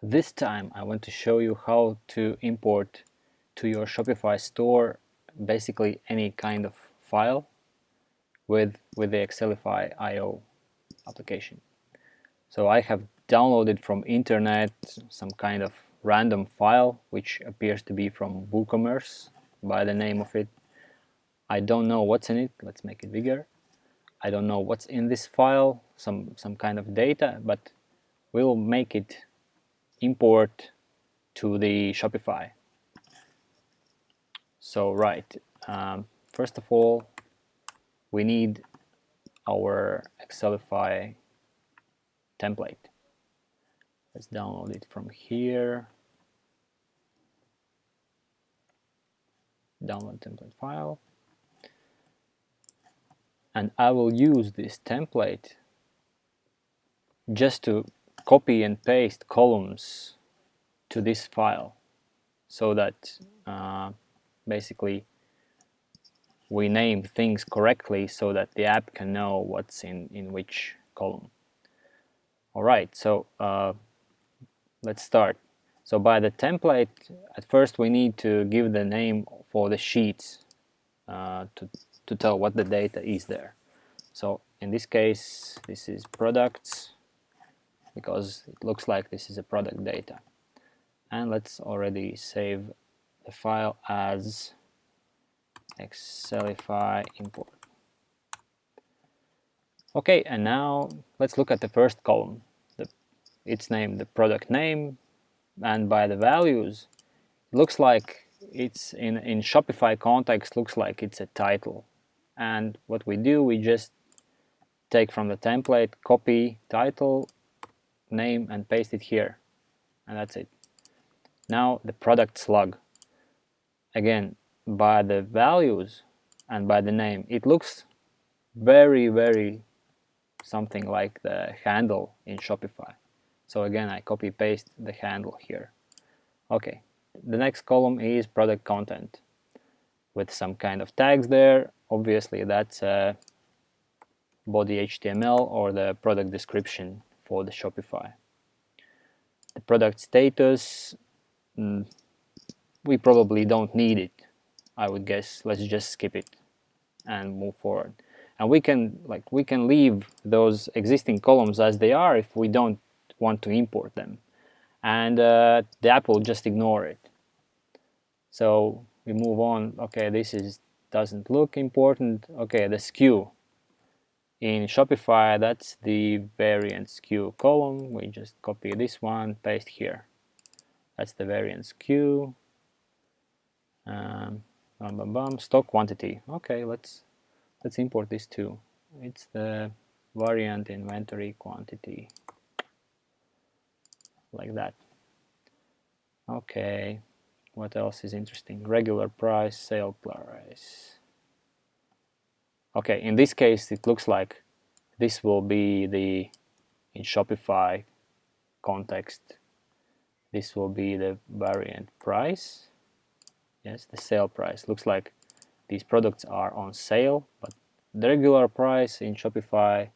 This time I want to show you how to import to your Shopify store basically any kind of file with the Excelify IO application. So I have downloaded from internet some kind of random file which appears to be from WooCommerce by the name of it. I don't know what's in it. Let's make it bigger. I don't know what's in this file, some kind of data, but we'll make it import to the Shopify. So right, first of all, we need our Excelify template. Let's download it from here. Download template file. And I will use this template just to copy and paste columns to this file so that basically we name things correctly so that the app can know what's in which column. All right, so let's start. So by the template, at first we need to give the name for the sheets to tell what the data is there. So in this case, this is products, because it looks like this is a product data. And let's already save the file as Excelify import. Okay, and now let's look at the first column. It's named the product name, and by the values, it looks like it's in Shopify context, looks like it's a title. And what we do, we just take from the template, copy title, name, and paste it here. And that's it. Now the product slug. Again, by the values and by the name, it looks very, very something like the handle in Shopify. So again, I copy paste the handle here. Okay, the next column is product content with some kind of tags there. Obviously, that's body HTML or the product description for the Shopify. The product status, we probably don't need it, I would guess. Let's just skip it and move forward. And we can leave those existing columns as they are if we don't want to import them, and the app will just ignore it. So we move on. Okay, this doesn't look important. Okay, the SKU in Shopify, that's the variant SKU column. We just copy this one, paste here. That's the variant SKU. Stock quantity. Okay, let's import this too. It's the variant inventory quantity, like that. Okay, what else is interesting? Regular price, sale price. Okay, in this case, it looks like this will be in Shopify context, this will be the variant price. Yes, the sale price. Looks like these products are on sale, but the regular price in Shopify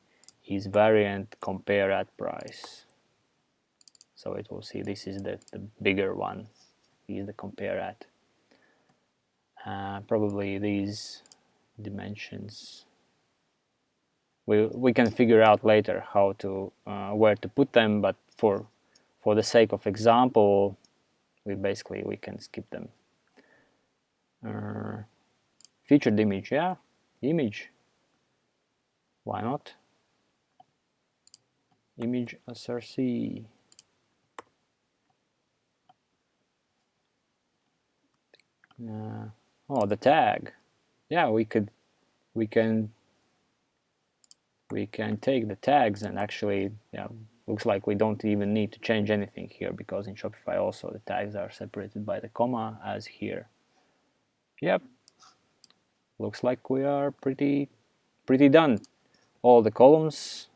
is variant compare at price. So it will see this is the bigger one, is the compare at. Probably these dimensions we can figure out later how to where to put them, but for the sake of example, we can skip them. Featured image, yeah, image. Why not? Image src. Oh, the tag. Yeah, we can take the tags and actually, yeah, looks like we don't even need to change anything here, because in Shopify also the tags are separated by the comma as here. Yep, looks like we are pretty done. All the columns.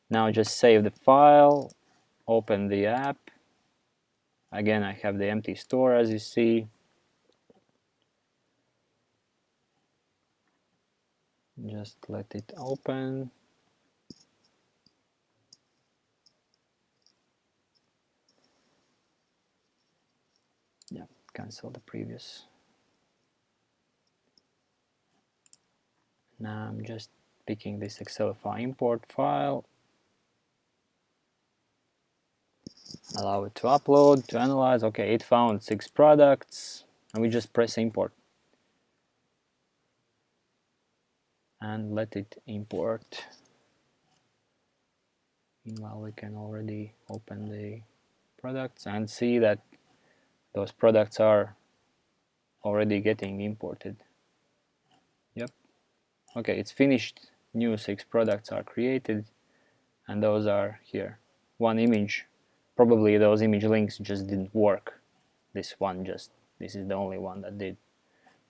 Now just save the file, open the app. Again, I have the empty store, as you see. Just let it open. Yeah, cancel the previous. Now I'm just picking this Excelify import file, allow it to upload, to analyze. Okay, it found 6 products, and we just press import. And let it import. Meanwhile, we can already open the products and see that those products are already getting imported. Yep. Okay, it's finished. New 6 products are created, and those are here. One image. Probably those image links just didn't work. This is the only one that did.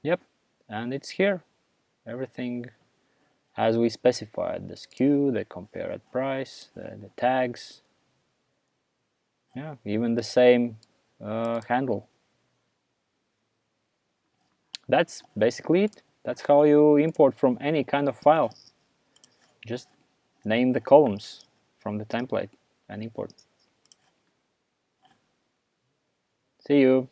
Yep, and it's here. Everything as we specified, the SKU, the compared price, the tags. Yeah, even the same handle. That's basically it. That's how you import from any kind of file. Just name the columns from the template and import. See you.